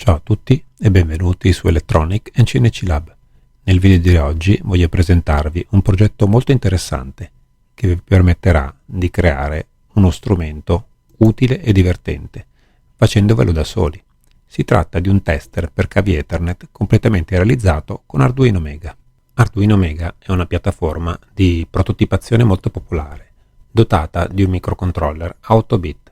Ciao a tutti e benvenuti su Electronic and CNC Lab. Nel video di oggi voglio presentarvi un progetto molto interessante che vi permetterà di creare uno strumento utile e divertente, facendovelo da soli. Si tratta di un tester per cavi Ethernet completamente realizzato con Arduino Mega. Arduino Mega è una piattaforma di prototipazione molto popolare, dotata di un microcontroller a 8 bit.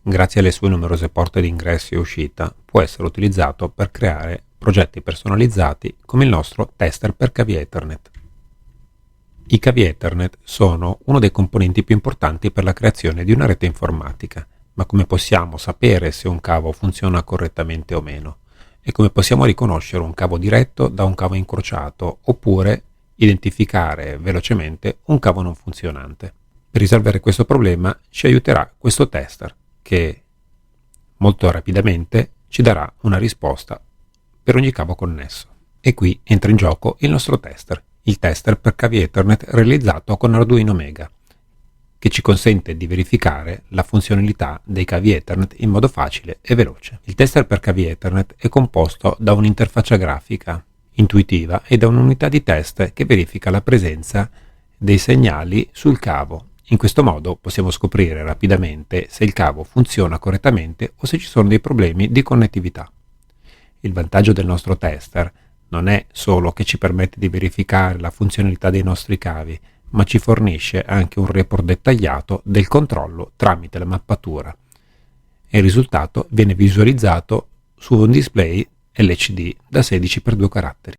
Grazie alle sue numerose porte di ingresso e uscita, può essere utilizzato per creare progetti personalizzati come il nostro tester per cavi Ethernet. I cavi Ethernet sono uno dei componenti più importanti per la creazione di una rete informatica, ma come possiamo sapere se un cavo funziona correttamente o meno? E come possiamo riconoscere un cavo diretto da un cavo incrociato oppure identificare velocemente un cavo non funzionante? Per risolvere questo problema ci aiuterà questo tester, che molto rapidamente ci darà una risposta per ogni cavo connesso. E qui entra in gioco il nostro tester, il tester per cavi Ethernet realizzato con Arduino Mega, che ci consente di verificare la funzionalità dei cavi Ethernet in modo facile e veloce. Il tester per cavi Ethernet è composto da un'interfaccia grafica intuitiva e da un'unità di test che verifica la presenza dei segnali sul cavo. In questo modo possiamo scoprire rapidamente se il cavo funziona correttamente o se ci sono dei problemi di connettività. Il vantaggio del nostro tester non è solo che ci permette di verificare la funzionalità dei nostri cavi, ma ci fornisce anche un report dettagliato del controllo tramite la mappatura. E il risultato viene visualizzato su un display LCD da 16x2 caratteri.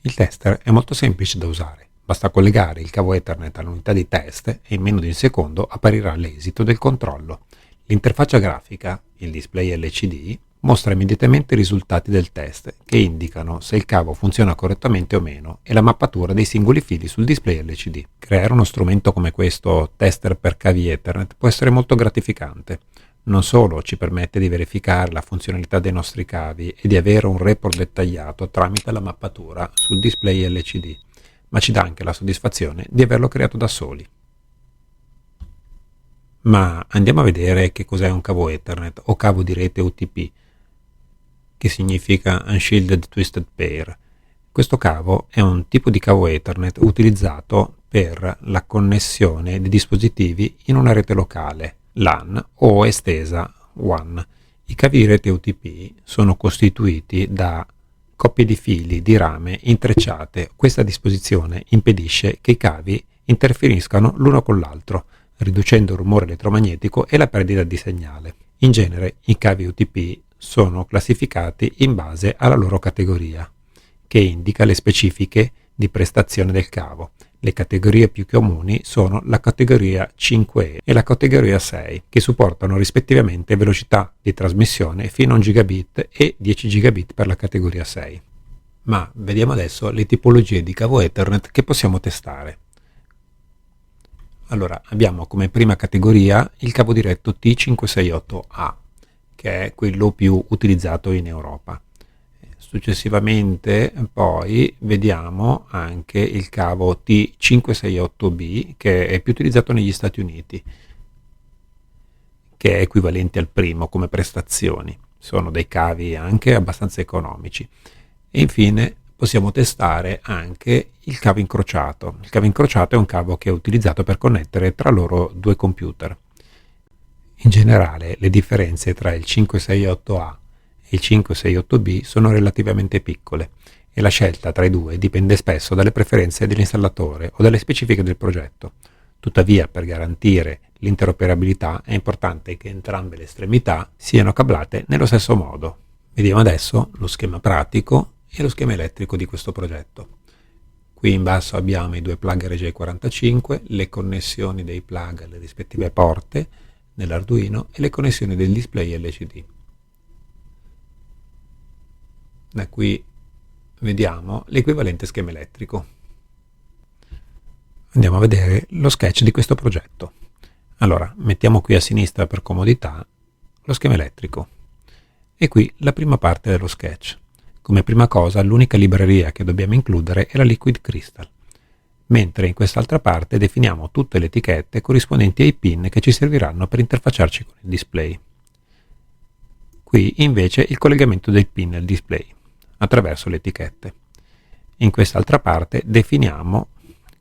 Il tester è molto semplice da usare. Basta collegare il cavo Ethernet all'unità di test e in meno di un secondo apparirà l'esito del controllo. L'interfaccia grafica, il display LCD, mostra immediatamente i risultati del test che indicano se il cavo funziona correttamente o meno e la mappatura dei singoli fili sul display LCD. Creare uno strumento come questo tester per cavi Ethernet può essere molto gratificante. Non solo ci permette di verificare la funzionalità dei nostri cavi e di avere un report dettagliato tramite la mappatura sul display LCD, ma ci dà anche la soddisfazione di averlo creato da soli. Ma andiamo a vedere che cos'è un cavo Ethernet o cavo di rete UTP, che significa Unshielded Twisted Pair. Questo cavo è un tipo di cavo Ethernet utilizzato per la connessione di dispositivi in una rete locale, LAN o estesa WAN. I cavi di rete UTP sono costituiti da coppie di fili di rame intrecciate. Questa disposizione impedisce che i cavi interferiscano l'uno con l'altro, riducendo il rumore elettromagnetico e la perdita di segnale. In genere i cavi UTP sono classificati in base alla loro categoria, che indica le specifiche di prestazione del cavo. Le categorie più comuni sono la categoria 5E e la categoria 6, che supportano rispettivamente velocità di trasmissione fino a 1 gigabit e 10 gigabit per la categoria 6. Ma vediamo adesso le tipologie di cavo Ethernet che possiamo testare. Allora, abbiamo come prima categoria il cavo diretto T568A, che è quello più utilizzato in Europa. Successivamente poi vediamo anche il cavo T568B, che è più utilizzato negli Stati Uniti, che è equivalente al primo come prestazioni. Sono dei cavi anche abbastanza economici. E infine possiamo testare anche il cavo incrociato. Il cavo incrociato è un cavo che è utilizzato per connettere tra loro due computer. In generale le differenze tra il 568A il 568B sono relativamente piccole e la scelta tra i due dipende spesso dalle preferenze dell'installatore o dalle specifiche del progetto. Tuttavia, per garantire l'interoperabilità è importante che entrambe le estremità siano cablate nello stesso modo. Vediamo adesso lo schema pratico e lo schema elettrico di questo progetto. Qui in basso abbiamo i due plug RJ45, le connessioni dei plug alle rispettive porte nell'Arduino e le connessioni del display LCD. Da qui vediamo l'equivalente schema elettrico. Andiamo a vedere lo sketch di questo progetto. Allora, mettiamo qui a sinistra per comodità lo schema elettrico e qui la prima parte dello sketch. Come prima cosa, l'unica libreria che dobbiamo includere è la Liquid Crystal, mentre in quest'altra parte definiamo tutte le etichette corrispondenti ai pin che ci serviranno per interfacciarci con il display. qui invece il collegamento del pin nel display attraverso le etichette. In quest'altra parte definiamo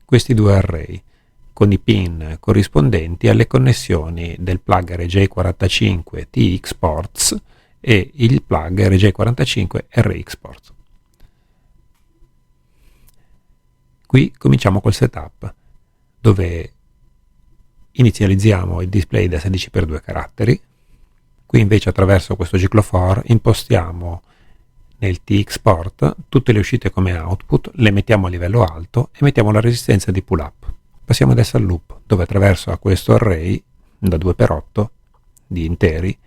questi due array con i pin corrispondenti alle connessioni del plug RJ45 TX ports e il plug RJ45 RX ports. Qui cominciamo col setup, dove inizializziamo il display da 16x2 caratteri. Qui invece attraverso questo ciclo for impostiamo nel TX port tutte le uscite come output, le mettiamo a livello alto e mettiamo la resistenza di pull up. Passiamo adesso al loop, dove attraverso a questo array da 2x8 di interi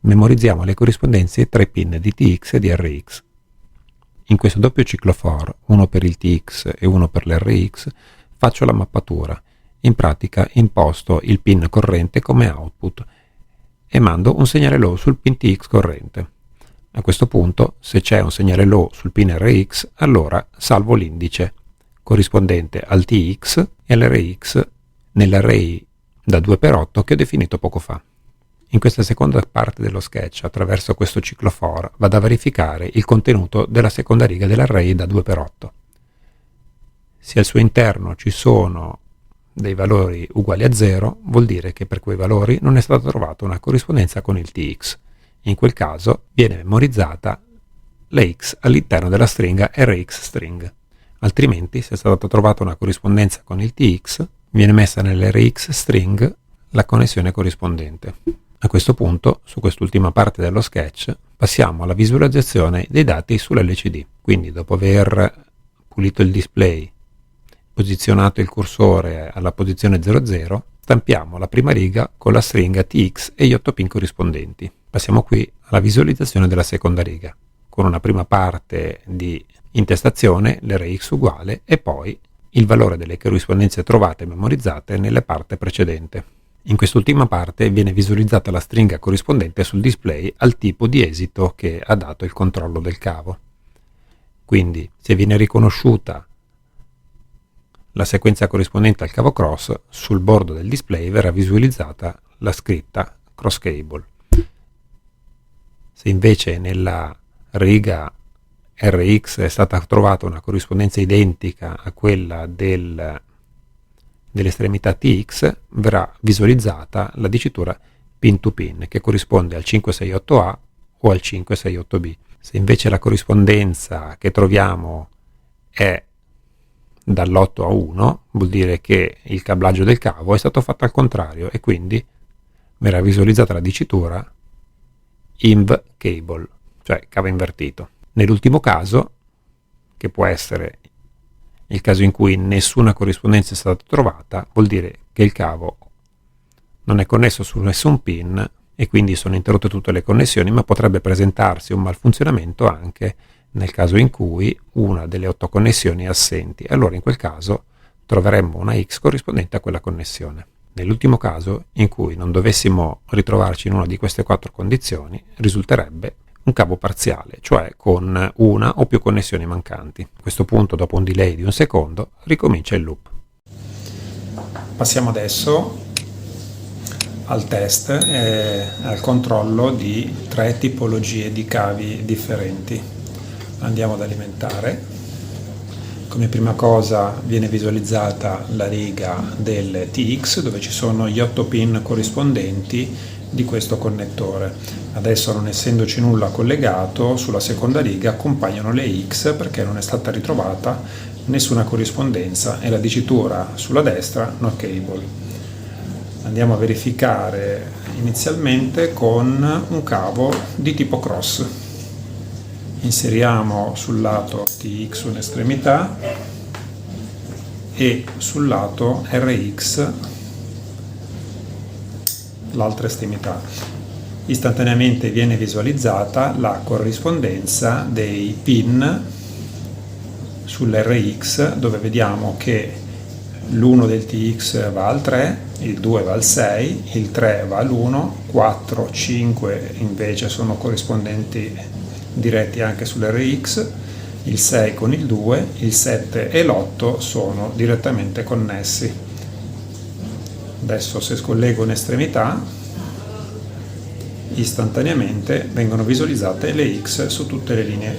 memorizziamo le corrispondenze tra i pin di TX e di RX. In questo doppio ciclo for, uno per il TX e uno per l'RX, faccio la mappatura. In pratica imposto il pin corrente come output e mando un segnale low sul pin TX corrente. A questo punto, se c'è un segnale low sul pin RX, allora salvo l'indice corrispondente al TX e all'RX nell'array da 2x8 che ho definito poco fa. In questa seconda parte dello sketch, attraverso questo ciclo for, vado a verificare il contenuto della seconda riga dell'array da 2x8. Se al suo interno ci sono dei valori uguali a 0, vuol dire che per quei valori non è stata trovata una corrispondenza con il TX. In quel caso viene memorizzata la X all'interno della stringa RX string. Altrimenti, se è stata trovata una corrispondenza con il TX, viene messa nell'RX string la connessione corrispondente. A questo punto, su quest'ultima parte dello sketch, passiamo alla visualizzazione dei dati sull'LCD. Quindi, dopo aver pulito il display, posizionato il cursore alla posizione 00, stampiamo la prima riga con la stringa TX e gli 8 pin corrispondenti. Passiamo qui alla visualizzazione della seconda riga, con una prima parte di intestazione, l'RX uguale, e poi il valore delle corrispondenze trovate e memorizzate nella parte precedente. In quest'ultima parte viene visualizzata la stringa corrispondente sul display al tipo di esito che ha dato il controllo del cavo. Quindi, se viene riconosciuta la sequenza corrispondente al cavo cross, sul bordo del display verrà visualizzata la scritta cross cable. Se invece nella riga RX è stata trovata una corrispondenza identica a quella dell'estremità TX, verrà visualizzata la dicitura pin to pin, che corrisponde al 568A o al 568B. Se invece la corrispondenza che troviamo è dall'8 a 1, vuol dire che il cablaggio del cavo è stato fatto al contrario e quindi verrà visualizzata la dicitura inv cable, cioè cavo invertito. Nell'ultimo caso, che può essere il caso in cui nessuna corrispondenza è stata trovata, vuol dire che il cavo non è connesso su nessun pin e quindi sono interrotte tutte le connessioni, ma potrebbe presentarsi un malfunzionamento anche nel caso in cui una delle 8 connessioni è assenti. Allora in quel caso troveremmo una X corrispondente a quella connessione. Nell'ultimo caso, in cui non dovessimo ritrovarci in una di queste 4 condizioni, risulterebbe un cavo parziale, cioè con una o più connessioni mancanti. A questo punto, dopo un delay di un secondo, ricomincia il loop. Passiamo adesso al test e al controllo di 3 tipologie di cavi differenti. Andiamo ad alimentare. Come prima cosa viene visualizzata la riga del TX, dove ci sono gli 8 pin corrispondenti di questo connettore. Adesso, non essendoci nulla collegato, sulla seconda riga compaiono le X perché non è stata ritrovata nessuna corrispondenza e la dicitura sulla destra no cable. Andiamo a verificare inizialmente con un cavo di tipo cross. Inseriamo sul lato TX un'estremità e sul lato RX l'altra estremità. Istantaneamente viene visualizzata la corrispondenza dei pin sull'RX, dove vediamo che l'1 del TX va al 3, il 2 va al 6, il 3 va all'1, 4, 5 invece sono corrispondenti diretti anche sull'RX, il 6 con il 2, il 7 e l'8 sono direttamente connessi. Adesso, se scollego un'estremità, istantaneamente vengono visualizzate le X su tutte le linee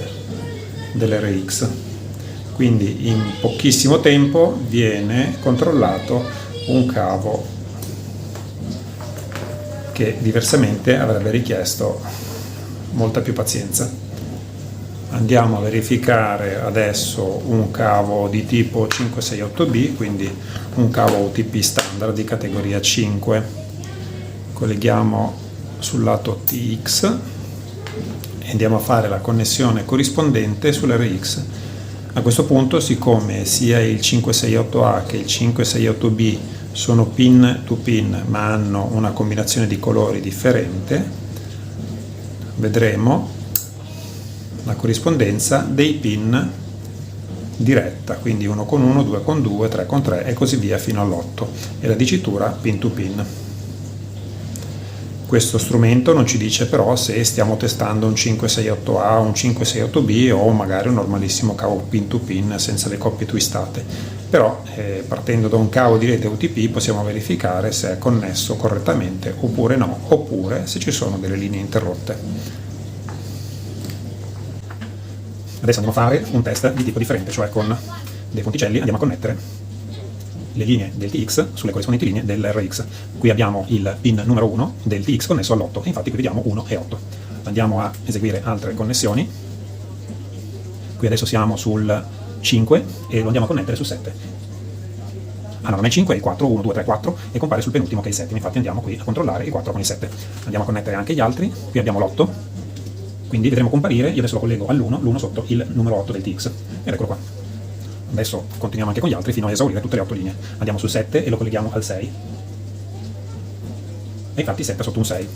dell'RX. Quindi in pochissimo tempo viene controllato un cavo che diversamente avrebbe richiesto molta più pazienza. Andiamo a verificare adesso un cavo di tipo 568B, quindi un cavo UTP standard di categoria 5. Colleghiamo sul lato TX e andiamo a fare la connessione corrispondente sull'RX. A questo punto, siccome sia il 568A che il 568B sono pin to pin ma hanno una combinazione di colori differente, vedremo la corrispondenza dei pin diretta, quindi 1 con 1, 2 con 2, 3 con 3 e così via fino all'8, e la dicitura pin to pin. Questo strumento non ci dice però se stiamo testando un 568A, un 568B o magari un normalissimo cavo pin to pin senza le coppie twistate, però partendo da un cavo di rete UTP possiamo verificare se è connesso correttamente oppure no, oppure se ci sono delle linee interrotte. Adesso andiamo a fare un test di tipo differente, cioè con dei ponticelli andiamo a connettere le linee del TX sulle corrispondenti linee dell'RX. Qui abbiamo il pin numero 1 del TX connesso all'8 e infatti qui vediamo 1 e 8. Andiamo a eseguire altre connessioni. Qui adesso siamo sul 5 e lo andiamo a connettere sul 7. Ah no, non è il 5, è il 4, 1, 2, 3, 4 e compare sul penultimo che è il 7. Infatti andiamo qui a controllare il 4 con il 7. Andiamo a connettere anche gli altri. Qui abbiamo l'8. Quindi vedremo comparire, io adesso lo collego all'1, l'1 sotto il numero 8 del TX, ed eccolo qua. Adesso continuiamo anche con gli altri fino a esaurire tutte le 8 linee. Andiamo sul 7 e lo colleghiamo al 6. E infatti 7 sotto un 6.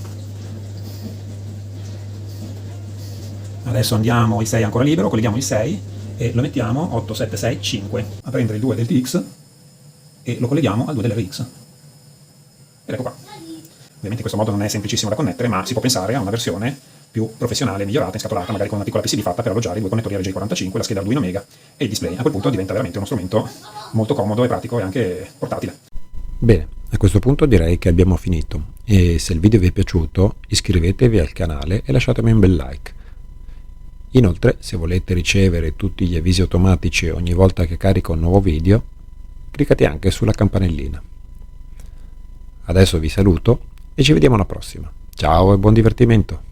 Adesso andiamo, il 6 è ancora libero, colleghiamo il 6 e lo mettiamo 8, 7, 6, 5 a prendere il 2 del TX e lo colleghiamo al 2 dell'RX. Ed ecco qua. Ovviamente in questo modo non è semplicissimo da connettere, ma si può pensare a una versione più professionale, migliorata, inscatolata, magari con una piccola PCB fatta per alloggiare i due connettori RJ45, la scheda Arduino Mega e il display. A quel punto diventa veramente uno strumento molto comodo e pratico e anche portatile. Bene, a questo punto direi che abbiamo finito e se il video vi è piaciuto iscrivetevi al canale e lasciatemi un bel like. Inoltre, se volete ricevere tutti gli avvisi automatici ogni volta che carico un nuovo video, cliccate anche sulla campanellina. Adesso vi saluto e ci vediamo alla prossima. Ciao e buon divertimento!